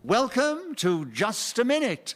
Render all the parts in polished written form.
Welcome to Just a Minute.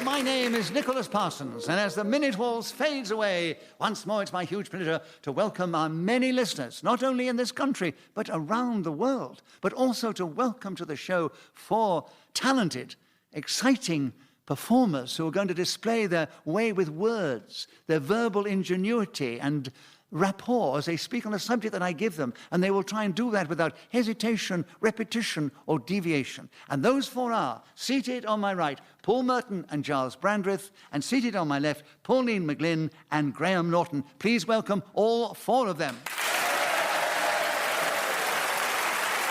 My name is Nicholas Parsons, and as the minute waltz fades away, once more it's my huge pleasure to welcome our many listeners, not only in this country, but around the world, but also to welcome to the show 4 talented, exciting performers who are going to display their way with words, their verbal ingenuity and rapport as they speak on a subject that I give them, and they will try and do that without hesitation, repetition, or deviation. And those 4 are, seated on my right, Paul Merton and Gyles Brandreth, and seated on my left, Pauline McLynn and Graham Norton. Please welcome all 4 of them.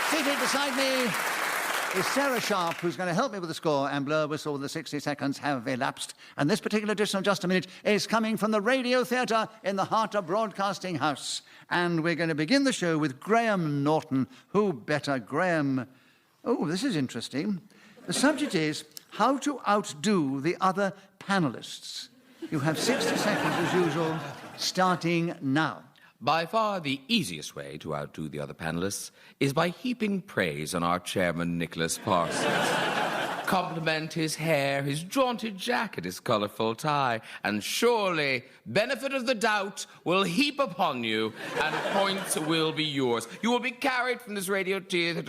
Seated beside me is Sarah Sharp, who's going to help me with the score and blow a whistle when the 60 seconds have elapsed. And this particular edition of Just a Minute is coming from the Radio Theatre in the heart of Broadcasting House. And we're going to begin the show with Graham Norton. Who better? Graham. Oh, this is interesting. The subject is how to outdo the other panellists. You have 60 seconds as usual, starting now. By far the easiest way to outdo the other panellists is by heaping praise on our chairman, Nicholas Parsons. Compliment his hair, his jaunted jacket, his colourful tie, and surely benefit of the doubt will heap upon you, and points will be yours. You will be carried from this radio theatre.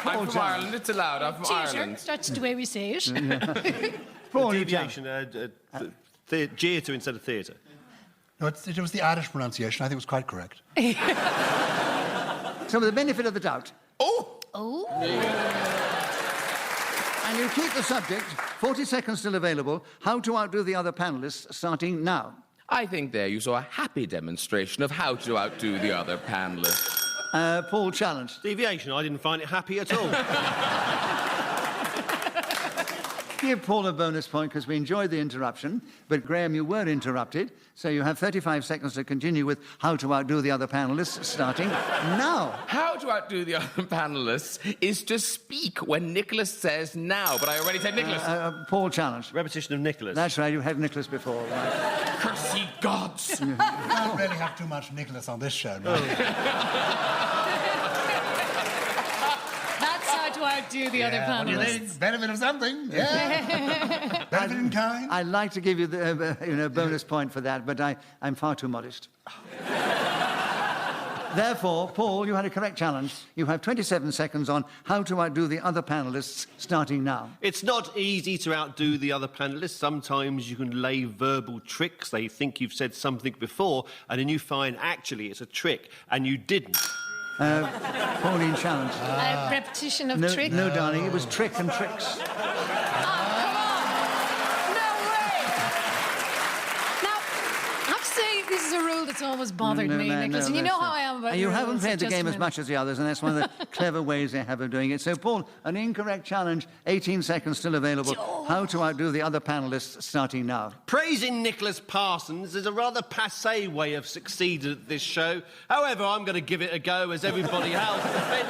I'm from Ireland, it's allowed, I'm from Ireland. That's the way we say it. Deviation, theatre instead of theatre. No, it was the Irish pronunciation. I think it was quite correct. So with the benefit of the doubt. Oh! And you keep the subject, 40 seconds still available, how to outdo the other panellists, starting now. I think there you saw a happy demonstration of how to outdo the other panellists. Paul, challenge. Deviation, I didn't find it happy at all. Give Paul a bonus point because we enjoyed the interruption, but Graham, you were interrupted, so you have 35 seconds to continue with how to outdo the other panellists, starting now. How to outdo the other panellists is to speak when Nicholas says now, but I already said Nicholas. Paul, challenge. Repetition of Nicholas. That's right, you had Nicholas before. Right? Curse ye gods! You don't really have too much Nicholas on this show, no? To outdo the other panellists. Benefit of something, yeah. Benefit in kind. I'd like to give you the bonus point for that, but I'm far too modest. Therefore, Paul, you had a correct challenge. You have 27 seconds on how to outdo the other panellists, starting now. It's not easy to outdo the other panellists. Sometimes you can lay verbal tricks. They think you've said something before, and then you find actually it's a trick, and you didn't. Pauline, challenge. Repetition of tricks? No, darling, it was trick and tricks. Oh, come on! No way! Now, I have to say, this is a rule that's always bothered me, Nicholas. And you know how I am about and you rules. haven't played the game as much as the others, and that's one of the clever ways they have of doing it. So, Paul, an incorrect challenge, 18 seconds still available. How to outdo the other panellists, starting now. Praising Nicholas Parsons is a rather passé way of succeeding at this show. However, I'm going to give it a go, as everybody else has been.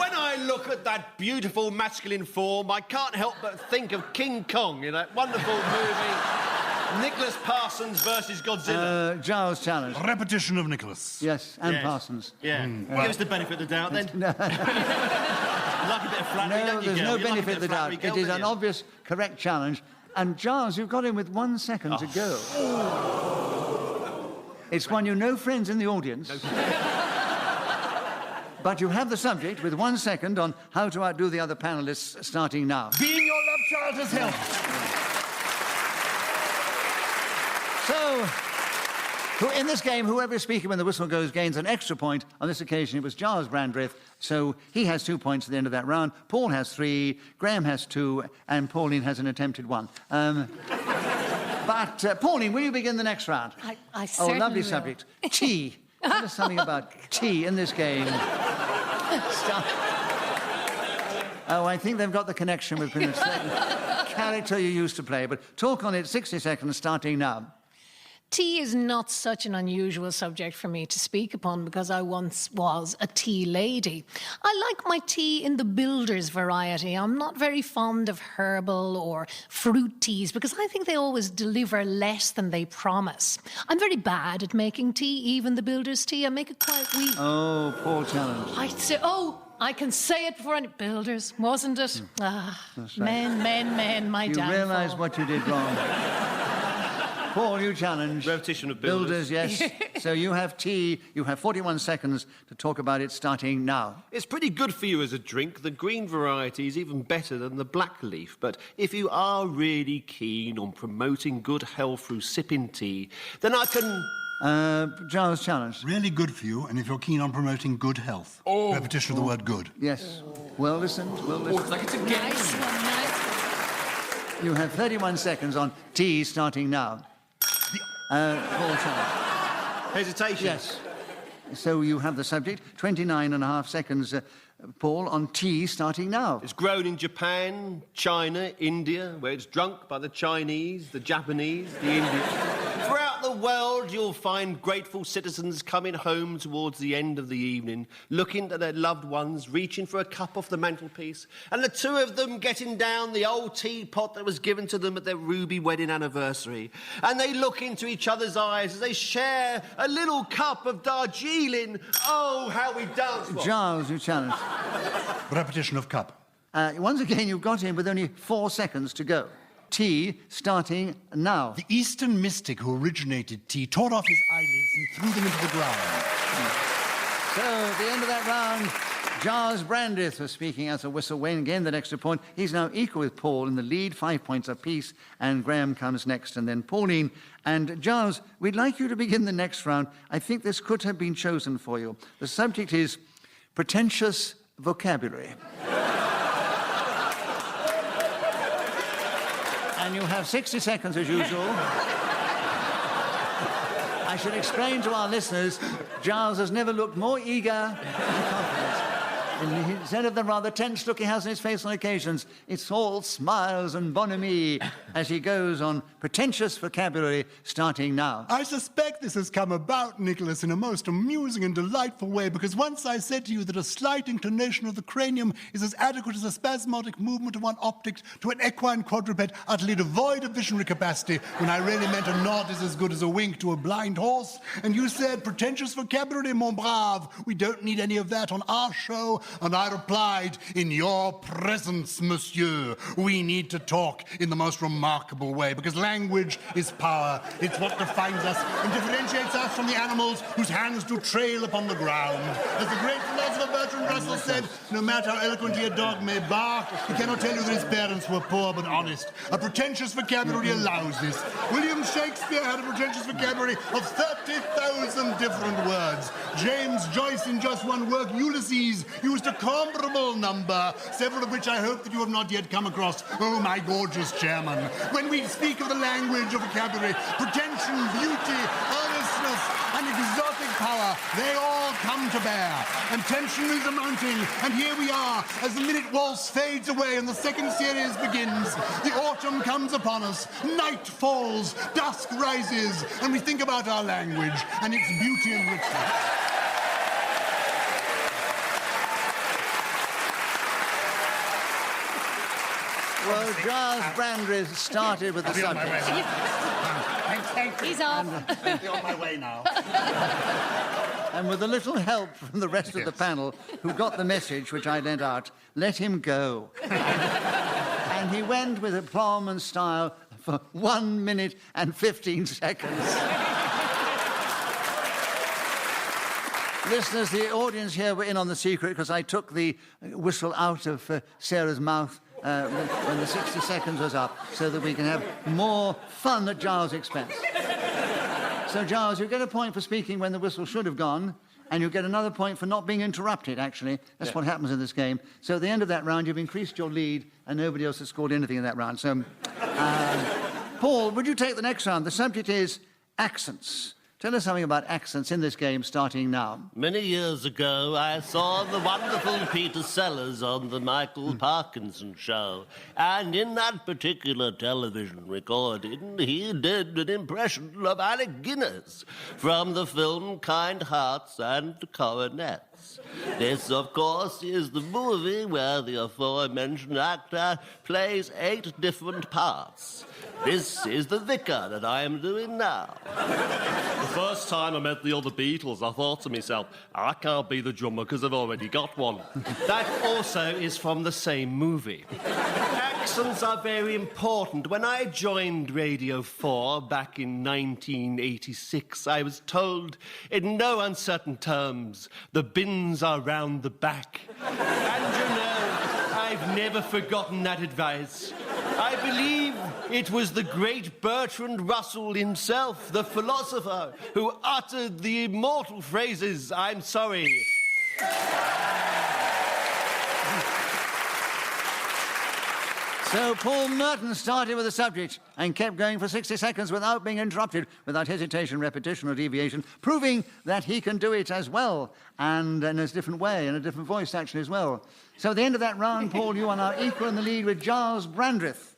When I look at that beautiful masculine form, I can't help but think of King Kong in that wonderful movie, Nicholas Parsons versus Godzilla. Giles, challenge. Repetition of Nicholas. Yes, and Parsons. Yeah. Give us the benefit of the doubt, then. Like a bit of flattery, don't you, there's girl? no benefit of the doubt. It is an obvious, correct challenge. And, Giles, you've got him with 1 second to go. It's one you know, friends in the audience. But you have the subject with 1 second on how to outdo the other panellists, starting now. Being your love child has helped. So, in this game, whoever is speaking when the whistle goes gains an extra point. On this occasion, it was Gyles Brandreth, so he has 2 points at the end of that round. Paul has 3, Graham has 2, and Pauline has an attempted 1. But, Pauline, will you begin the next round? I certainly lovely will. subject. Tea. Tell us something about tea in this game. Oh, I think they've got the connection with the character you used to play, but talk on it, 60 seconds, starting now. Tea is not such an unusual subject for me to speak upon because I once was a tea lady. I like my tea in the builder's variety. I'm not very fond of herbal or fruit teas because I think they always deliver less than they promise. I'm very bad at making tea, even the builder's tea. I make it quite weak. Oh, poor challenge. I can say it before any builders, wasn't it? That's right. Men, my You downfall. realise what you did wrong. Paul, you challenge. Repetition of builders. Yes. So you have tea. You have 41 seconds to talk about it starting now. It's pretty good for you as a drink. The green variety is even better than the black leaf. But if you are really keen on promoting good health through sipping tea, then I can... Gyles, challenge. Really good for you, and if you're keen on promoting good health. Repetition of the word good. Yes. Well listened. It's like it's a game. Nice one, nice. You have 31 seconds on tea starting now. Paul, challenge. Hesitation. Yes. So you have the subject. 29 and a half seconds, Paul, on tea starting now. It's grown in Japan, China, India, where it's drunk by the Chinese, the Japanese, the Indians. Throughout the world, you'll find grateful citizens coming home towards the end of the evening, looking at their loved ones, reaching for a cup off the mantelpiece, and the two of them getting down the old teapot that was given to them at their ruby wedding anniversary. And they look into each other's eyes as they share a little cup of Darjeeling. Oh, how we dance! Gyles, you challenge. Repetition of cup. Once again, you've got him with only 4 seconds to go. Tea starting now. The Eastern mystic who originated tea tore off his eyelids and threw them into the ground. So, at the end of that round, Gyles Brandreth was speaking as a whistle. Wayne gained the extra point. He's now equal with Paul in the lead, 5 points apiece, and Graham comes next, and then Pauline. And Gyles, we'd like you to begin the next round. I think this could have been chosen for you. The subject is Pretentious Vocabulary. And you have 60 seconds as usual. I should explain to our listeners, Gyles has never looked more eager and confident. Instead of the rather tense look he has on his face on occasions, it's all smiles and bonhomie as he goes on Pretentious Vocabulary starting now. I suspect this has come about, Nicholas, in a most amusing and delightful way, because once I said to you that a slight inclination of the cranium is as adequate as a spasmodic movement of one optic to an equine quadruped utterly devoid of visionary capacity, when I really meant a nod is as good as a wink to a blind horse. And you said, pretentious vocabulary, mon brave. We don't need any of that on our show. And I replied, in your presence, monsieur, we need to talk in the most remarkable way, because language is power. It's what defines us and differentiates us from the animals whose hands do trail upon the ground. As the great philosopher Bertrand Russell said, no matter how eloquently a dog may bark, he cannot tell you that his parents were poor but honest. A pretentious vocabulary allows this. William Shakespeare had a pretentious vocabulary of 30,000 different words. James Joyce, in just one work, Ulysses, used a comparable number, several of which I hope that you have not yet come across. Oh, my gorgeous chairman. When we speak of the language of vocabulary, pretension, beauty, earnestness, and exotic power, they all come to bear. And tension is amounting, and here we are, as the minute waltz fades away and the second series begins. The autumn comes upon us, night falls, dusk rises, and we think about our language and its beauty and richness. Well, Gyles Brandreth started with the subject. Thank you. He's off. I'm on my way now. And with a little help from the rest of the panel, who got the message, which I lent out, let him go. And he went with aplomb and style for 1 minute and 15 seconds. Listeners, the audience here were in on the secret because I took the whistle out of Sarah's mouth when the 60 seconds was up, so that we can have more fun at Gyles' expense. So, Gyles, you get a point for speaking when the whistle should have gone, and you get another point for not being interrupted, actually. That's what happens in this game. So at the end of that round, you've increased your lead, and nobody else has scored anything in that round. So, Paul, would you take the next round? The subject is accents. Tell us something about accents in this game, starting now. Many years ago, I saw the wonderful Peter Sellers on the Michael Parkinson show. And in that particular television recording, he did an impression of Alec Guinness from the film Kind Hearts and Coronets. This, of course, is the movie where the aforementioned actor plays 8 different parts. This is the vicar that I am doing now. The first time I met the other Beatles, I thought to myself, I can't be the drummer because I've already got one. That also is from the same movie. Accents are very important. When I joined Radio 4 back in 1986, I was told in no uncertain terms, the bins are round the back. And you know, I've never forgotten that advice. I believe it was the great Bertrand Russell himself, the philosopher, who uttered the immortal phrases, I'm sorry. So Paul Merton started with the subject and kept going for 60 seconds without being interrupted, without hesitation, repetition or deviation, proving that he can do it as well, and in a different way, in a different voice actually as well. So at the end of that round, Paul, you are now equal in the lead with Gyles Brandreth.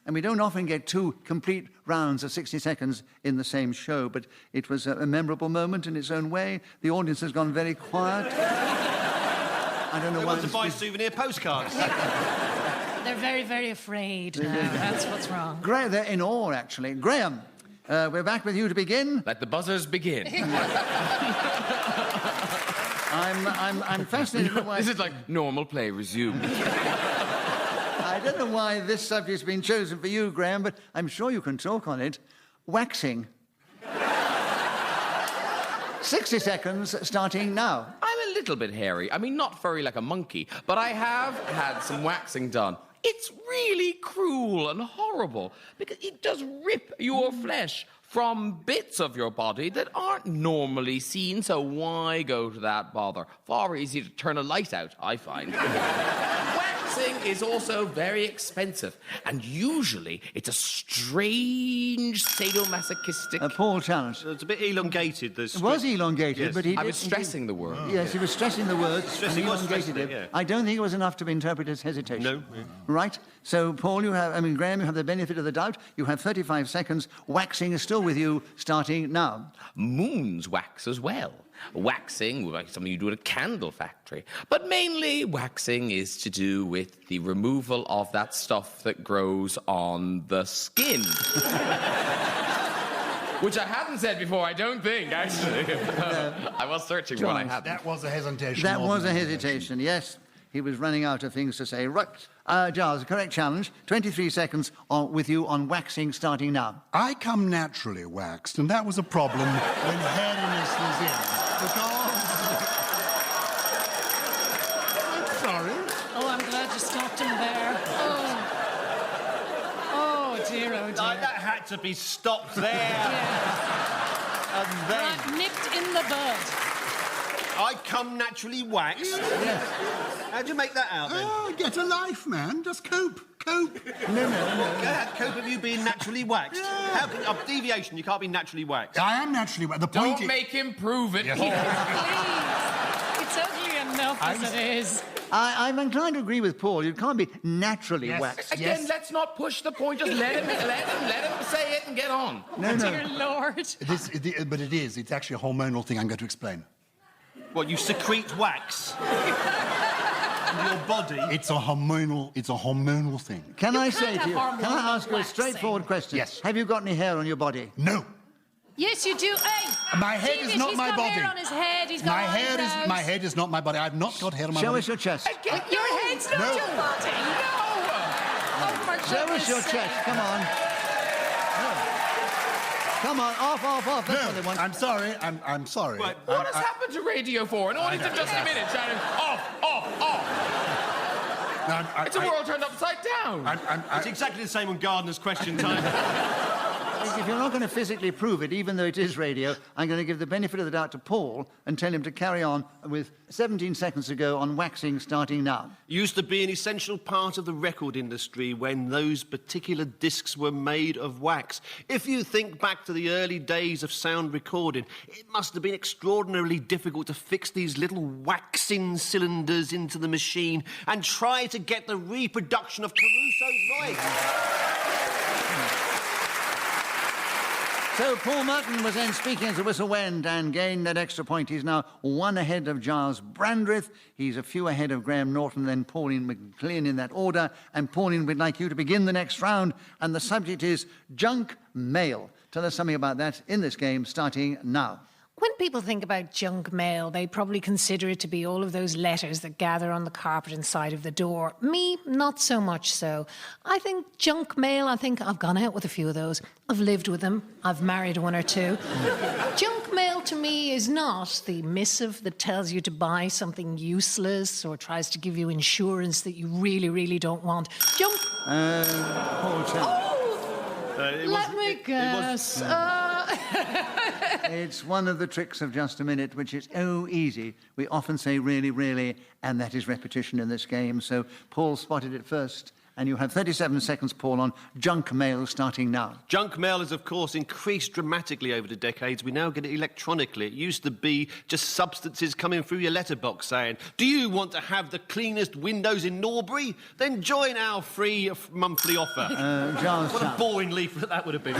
And we don't often get 2 complete rounds of 60 seconds in the same show, but it was a memorable moment in its own way. The audience has gone very quiet. I don't know why. They want to buy souvenir postcards. They're very, very afraid now. That's what's wrong. Graham, they're in awe, actually. Graham, we're back with you to begin. Let the buzzers begin. I'm fascinated by why... This is like normal play resumed. I don't know why this subject's been chosen for you, Graham, but I'm sure you can talk on it. Waxing. 60 seconds, starting now. I'm a little bit hairy. I mean, not furry like a monkey, but I have had some waxing done. It's really cruel and horrible because it does rip your flesh from bits of your body that aren't normally seen, so why go to that bother? Far easier to turn a light out, I find. Waxing is also very expensive, and usually it's a strange sadomasochistic... Paul challenge. It's a bit elongated. It was elongated, Yes. but he I was stressing the word. Yes, he was stressing the words. Stressing- and was elongated stressing it, it. yeah. I don't think it was enough to be interpreted as hesitation. No. Right? So, Paul, Graham, you have the benefit of the doubt. You have 35 seconds. Waxing is still with you, starting now. Moons wax as well. Waxing, like something you do at a candle factory. But mainly, waxing is to do with the removal of that stuff that grows on the skin. Which I hadn't said before, I don't think, actually. I was searching what I hadn't. That was a hesitation. That was a wasn't it? hesitation, yes. He was running out of things to say. Right. Giles, correct challenge. 23 seconds with you on waxing, starting now. I come naturally waxed, and that was a problem when hairiness was in. Because... I'm sorry. Oh, I'm glad you stopped him there. Oh, dear, oh, dear. That had to be stopped there. Yeah. And then Right, nipped in the bud. I come naturally waxed. Yes. How'd you make that out then? Oh, get a life, man. Just cope. Cope. How cope of you being naturally waxed? Yeah. How can deviation? You can't be naturally waxed. I am naturally waxed. The point Don't is... make him prove it, Paul. Please. It's ugly enough as it is. I'm inclined to agree with Paul. You can't be naturally Yes. waxed. Again, let's not push the point. Just let him say it and get on. No. Dear Lord. But it is. It's actually a hormonal thing I'm going to explain. What, you secrete wax? In your body? It's a hormonal thing. Can I You say can't to you, have can I ask you a waxing. straightforward question? Yes. Have you got any hair on your body? No. Yes, you do. Hey! My head is not my body. He's got hair on his head. He's got My head is not my body. I've not got hair on my Show body. us your chest. Your head's not your body. Oh, for Show us goodness your sake. chest. Come on. Come on, off. That's what they want. I'm sorry. I'm sorry. Right, What has happened to Radio 4? An audience of just a minute shouting, off. No, It's a world turned upside down. It's exactly the same on Gardener's question time. If you're not going to physically prove it, even though it is radio, I'm going to give the benefit of the doubt to Paul and tell him to carry on with 17 seconds to go on waxing starting now. Used to be an essential part of the record industry when those particular discs were made of wax. If you think back to the early days of sound recording, it must have been extraordinarily difficult to fix these little waxing cylinders into the machine and try to get the reproduction of Caruso's right. So Paul Merton was then speaking as the whistle went and gained that extra point. He's now 1 ahead of Gyles Brandreth. He's a few ahead of Graham Norton, then Pauline McLynn in that order. And Pauline, we'd like you to begin the next round. And the subject is junk mail. Tell us something about that in this game starting now. When people think about junk mail, they probably consider it to be all of those letters that gather on the carpet inside of the door. Me, not so much so. I think junk mail, I've gone out with a few of those. I've lived with them. I've married one or two. Junk mail to me is not the missive that tells you to buy something useless or tries to give you insurance that you really, really don't want. Junk... Paul Chapman. Let me guess. It's one of the tricks of just a minute, which is easy. We often say really, really, and that is repetition in this game. So Paul spotted it first, and you have 37 seconds, Paul, on junk mail starting now. Junk mail has, of course, increased dramatically over the decades. We now get it electronically. It used to be just substances coming through your letterbox saying, do you want to have the cleanest windows in Norbury? Then join our free monthly offer. Gyles, what a boring leaflet that would have been.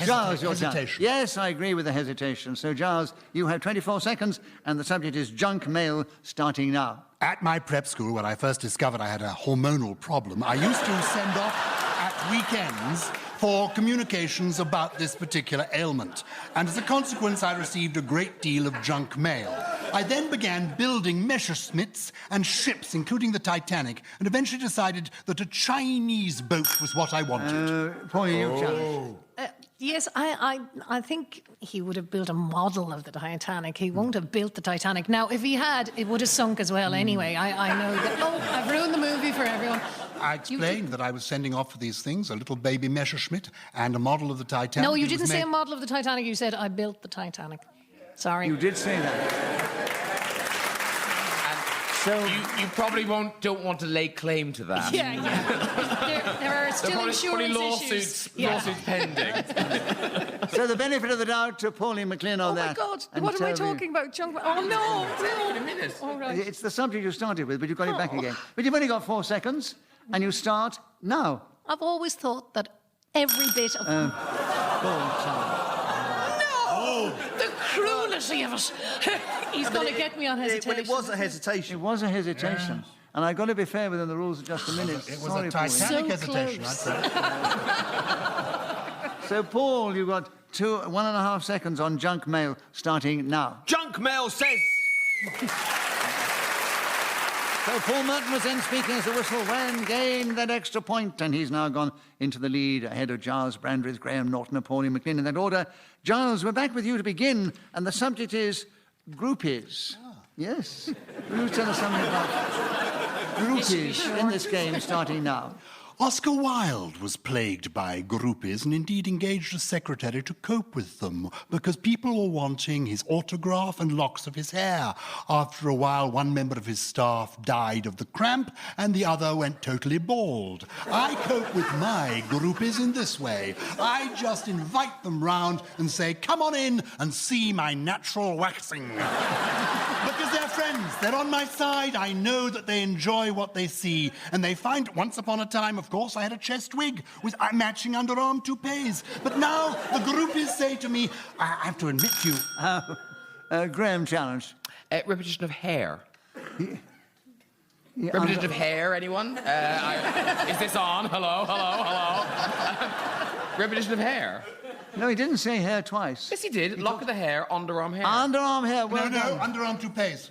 Gyles, your turn. Hesitation. Yes, I agree with the hesitation. So, Gyles, you have 24 seconds, and the subject is junk mail starting now. At my prep school, when I first discovered I had a hormonal problem, I used to send off at weekends for communications about this particular ailment. And as a consequence, I received a great deal of junk mail. I then began building Messerschmitts and ships, including the Titanic, and eventually decided that a Chinese boat was what I wanted. Paul, you challenge. Yes, I think he would have built a model of the Titanic. He won't have built the Titanic. Now, if he had, it would have sunk as well anyway. I know that... Oh, I've ruined the movie for everyone. I explained that I was sending off for these things, a little baby Messerschmitt and a model of the Titanic. No, you didn't say a model of the Titanic. You said, I built the Titanic. Sorry. You did say that. So you probably don't want to lay claim to that. Yeah. There are still insurance issues. Lawsuits pending. So the benefit of the doubt to Pauline McLynn on that. Oh, my God. And What am I tell me- talking about? Junk... Oh, no. In a minute. All right. It's the subject you started with, but you've got it back again. But you've only got 4 seconds, and you start now. I've always thought that every bit of... Paul Chapman. The cruelty of it. He's going to get me on hesitation. Well, it was a hesitation. It was a hesitation. And I've got to be fair within the rules of just a minute. It was Sorry, a Pauline. Titanic So hesitation, close. I'd say. So, Paul, you've got 1.5 seconds on junk mail starting now. Junk mail says... So Paul Merton was then speaking as the whistle when gained that extra point, and he's now gone into the lead ahead of Gyles Brandreth, Graham Norton and Pauline McLynn in that order. Gyles, we're back with you to begin, and the subject is groupies. Yes. Will you tell us something about groupies in this game starting now? Oscar Wilde was plagued by groupies and indeed engaged a secretary to cope with them because people were wanting his autograph and locks of his hair. After a while, one member of his staff died of the cramp and the other went totally bald. I cope with my groupies in this way. I just invite them round and say, come on in and see my natural waxing. Because they're friends, they're on my side, I know that they enjoy what they see, and they find, once upon a time, of course, I had a chest wig with matching underarm toupees, but now the groupies say to me, I have to admit to you... Graham challenged. Repetition of hair. Yeah, Repetition of hair, anyone? Is this on? Hello? Repetition of hair. No, he didn't say hair twice. Yes, he did. Lock of the hair, underarm hair. Underarm hair, well No, done. underarm toupees.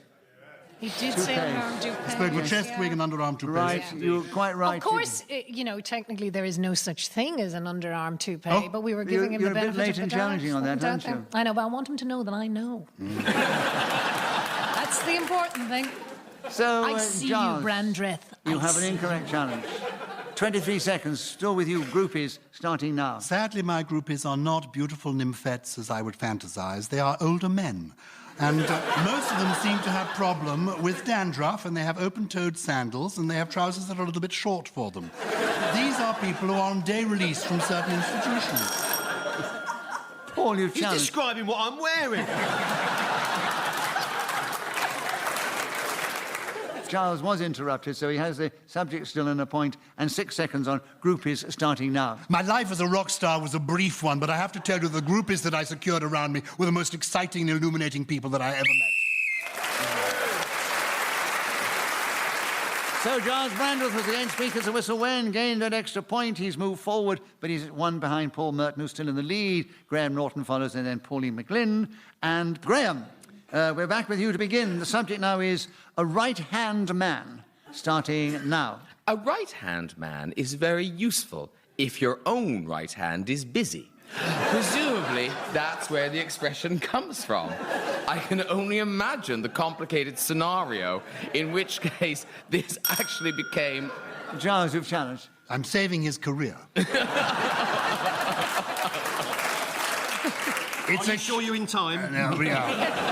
He did say underarm toupee. I spoke with chest wig and underarm toupees. Right, you're quite right. Of course, technically there is no such thing as an underarm toupee, but we were giving him you're the a bit benefit late of in the doubt. challenging on that, Wasn't aren't out you? there. I know, but I want him to know that I know. That's the important thing. So, I see you, Gyles, Brandreth. you I have an see incorrect challenge. 23 seconds. Still with you, Groupies, starting now. Sadly, my groupies are not beautiful nymphettes as I would fantasize. They are older men. And most of them seem to have problem with dandruff, and they have open-toed sandals, and they have trousers that are a little bit short for them. These are people who are on day release from certain institutions. Paul, you've He's challenged. describing what I'm wearing. Gyles was interrupted, so he has the subject still in a point, and 6 seconds on Groupies, starting now. My life as a rock star was a brief one, but I have to tell you the groupies that I secured around me were the most exciting and illuminating people that I ever met. So Gyles Brandreth was again speakers a whistle when, gained an extra point. He's moved forward, but he's one behind Paul Merton, who's still in the lead. Graham Norton follows, and then Pauline McLynn. And Graham, we're back with you to begin. The subject now is a right-hand man, starting now. A right-hand man is very useful if your own right hand is busy. Presumably, that's where the expression comes from. I can only imagine the complicated scenario in which case this actually became... Gyles, you've challenged. I'm saving his career. Are you sure you're in time? There we are.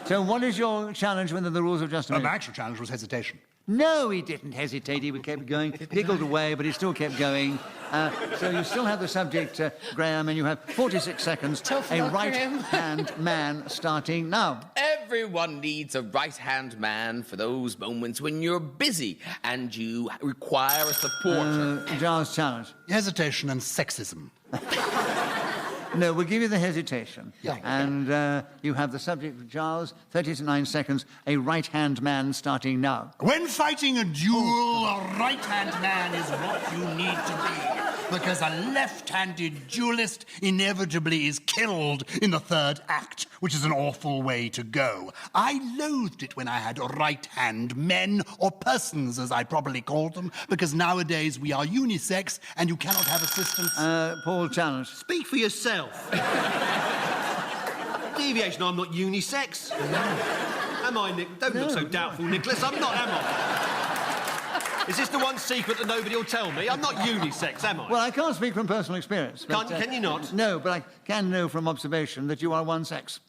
So what is your challenge within the rules of just a minute? My actual challenge was hesitation. No, he didn't hesitate. He kept going, giggled away, but he still kept going. So you still have the subject, Graham, and you have 46 seconds. Tough a luck, right-hand man starting now. Everyone needs a right-hand man for those moments when you're busy and you require a supporter. Gyles, challenge. Hesitation and sexism. No, we'll give you the hesitation. Yeah. And you have the subject, Gyles, 39 seconds, a right-hand man starting now. When fighting a duel, a right-hand man is what you need to be. Because a left-handed duelist inevitably is killed in the third act, which is an awful way to go. I loathed it when I had right-hand men, or persons as I properly called them, because nowadays we are unisex and you cannot have assistants. Paul, challenge. Speak for yourself. Deviation, I'm not unisex. Am I, Nick? Don't look so doubtful, Nicholas. I'm not, am I? Is this the one secret that nobody will tell me? I'm not unisex, am I? Well, I can't speak from personal experience. But, Can you not? No, but I can know from observation that you are one sex.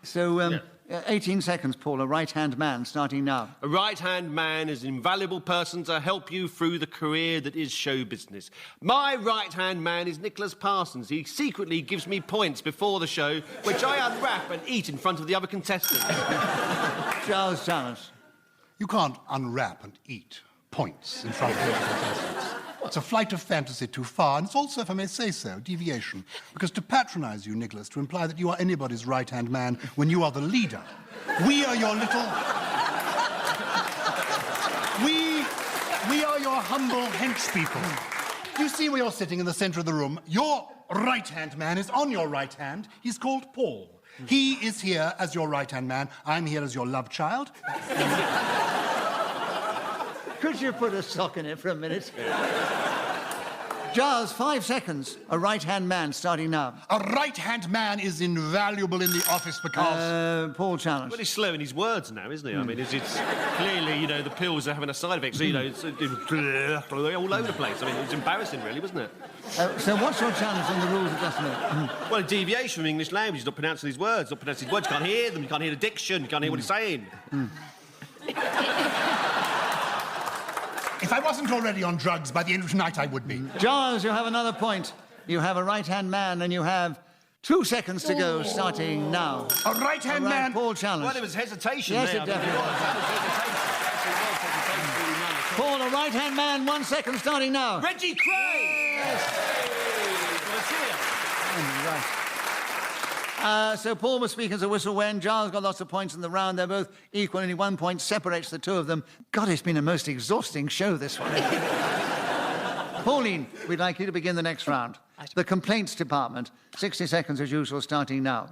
So, 18 seconds, Paul, a right-hand man starting now. A right-hand man is an invaluable person to help you through the career that is show business. My right-hand man is Nicholas Parsons. He secretly gives me points before the show, which I unwrap and eat in front of the other contestants. Gyles, challenge. You can't unwrap and eat points in front of the other contestants. It's a flight of fantasy too far, and it's also, if I may say so, deviation. Because to patronise you, Nicholas, to imply that you are anybody's right-hand man when you are the leader, we are your little... we are your humble henchpeople. You see where you're sitting in the centre of the room. Your right-hand man is on your right hand. He's called Paul. He is here as your right-hand man. I'm here as your love child. Could you put a sock in it for a minute? Gyles, 5 seconds. A right-hand man starting now. A right-hand man is invaluable in the office because... Paul, challenge. Well, he's slurring his words now, isn't he? I mean, it's clearly, you know, the pills are having a side effect, so, you know, it's all over the place. I mean, it's embarrassing, really, wasn't it? So what's your challenge on the rules of just a minute? Well, a deviation from English language. He's not pronouncing his words. Not pronouncing his words. You can't hear them. You can't hear the diction. You can't hear what he's saying. If I wasn't already on drugs, by the end of tonight I would be. Gyles, you have another point. You have a right-hand man, and you have 2 seconds to go, starting now. A right-hand man... Paul, challenge. Well, there was hesitation Yes, there. it definitely was. Paul, a right-hand man, 1 second, starting now. Reggie Cray! Right. So Paul was speaking as a whistle when Gyles got lots of points in the round. They're both equal. Only 1 point separates the two of them. God, it's been a most exhausting show, this one. Pauline, we'd like you to begin the next round. The complaints department. 60 seconds as usual, starting now.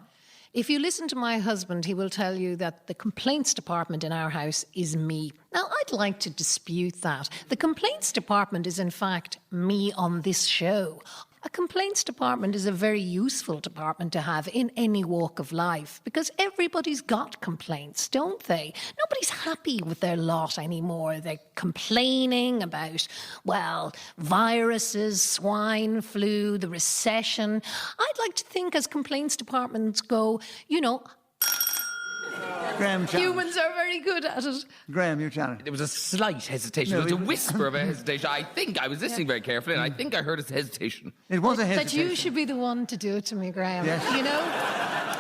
If you listen to my husband, he will tell you that the complaints department in our house is me. Now, I'd like to dispute that. The complaints department is, in fact, me on this show. A complaints department is a very useful department to have in any walk of life because everybody's got complaints, don't they? Nobody's happy with their lot anymore. They're complaining about, well, viruses, swine flu, the recession. I'd like to think as complaints departments go, Graham, challenge. humans are very good at it. Graham, you challenge. There was a slight hesitation. No, There was a it- whisper of a hesitation. I think I was listening very carefully, and I think I heard a hesitation. It was a That hesitation. you should be the one to do it to me, Graham. Yes.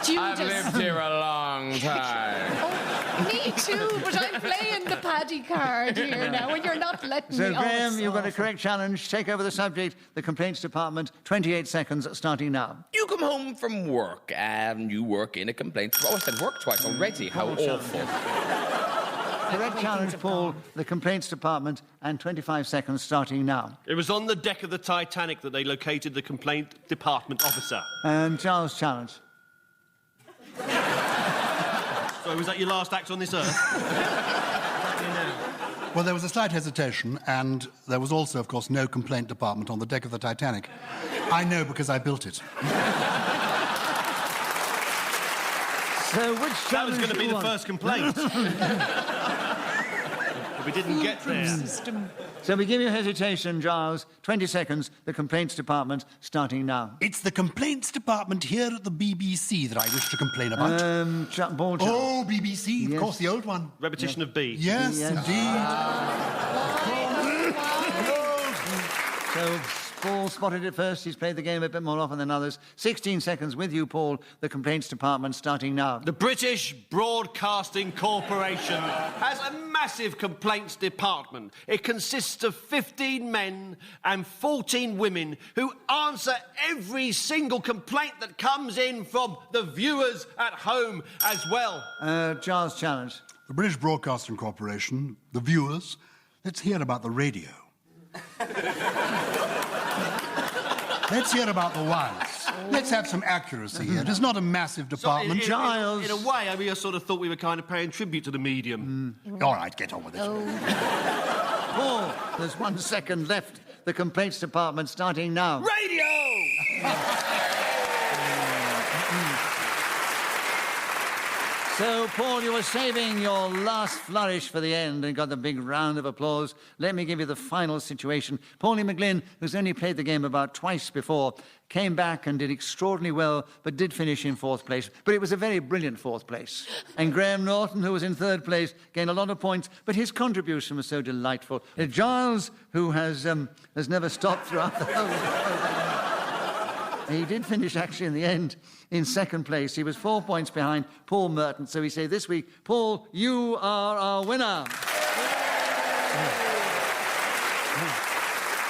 I've lived here a long time. Oh, me too, but I'm playing the paddy card here now, and you're not letting So, me. Graham, it's you've got a awful. correct challenge. Take over the subject, the complaints department. 28 seconds starting now. You come home from work and you work in a complaint. Oh, I said work twice already. How awful. Correct challenge, Paul, the complaints department, and 25 seconds starting now. It was on the deck of the Titanic that they located the complaint department officer. And Gyles, challenge. So was that your last act on this earth? Well, there was a slight hesitation, and there was also, of course, no complaint department on the deck of the Titanic. I know because I built it. So, which That was challenge going to do be you the want? first complaint. But we didn't get there. So we give you hesitation, Giles. 20 seconds, the complaints department, starting now. It's the complaints department here at the BBC that I wish to complain about. Paul, challenge. Oh, BBC, Yes. of course, the old one. Repetition of B. Yes, Yes. indeed. So Paul spotted it first. He's played the game a bit more often than others. 16 seconds with you, Paul, the complaints department, starting now. The British Broadcasting Corporation has a massive complaints department. It consists of 15 men and 14 women who answer every single complaint that comes in from the viewers at home as well. Giles, challenge. The British Broadcasting Corporation, the viewers, let's hear about the radio. Let's hear about the wires. Let's have some accuracy here. It is not a massive department. Giles. In a way, I mean, I sort of thought we were kind of paying tribute to the medium. All right, get on with it. Paul, there's 1 second left. The complaints department, starting now. Radio! So, Paul, you were saving your last flourish for the end and got the big round of applause. Let me give you the final situation. Pauline McLynn, who's only played the game about twice before, came back and did extraordinarily well, but did finish in 4th place. But it was a very brilliant 4th place. And Graham Norton, who was in 3rd place, gained a lot of points, but his contribution was so delightful. Giles, who has never stopped throughout the whole... He did finish, actually, in the end, in 2nd place. He was 4 points behind Paul Merton. So we say this week, Paul, you are our winner.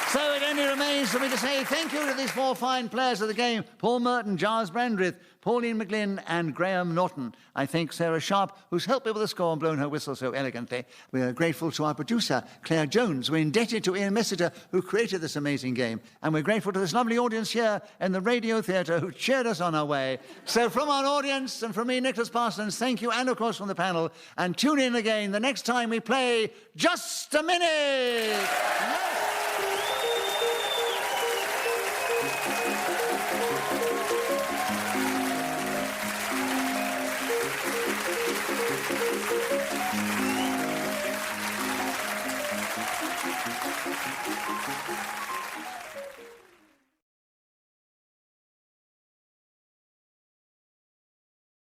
So it only remains for me to say thank you to these 4 fine players of the game, Paul Merton, Gyles Brandreth, Pauline McLynn and Graham Norton. I thank Sarah Sharp, who's helped me with the score and blown her whistle so elegantly. We're grateful to our producer, Claire Jones. We're indebted to Ian Messiter, who created this amazing game. And we're grateful to this lovely audience here in the Radio Theatre who cheered us on our way. So from our audience and from me, Nicholas Parsons, thank you, and of course from the panel. And tune in again the next time we play Just a Minute! Thank you.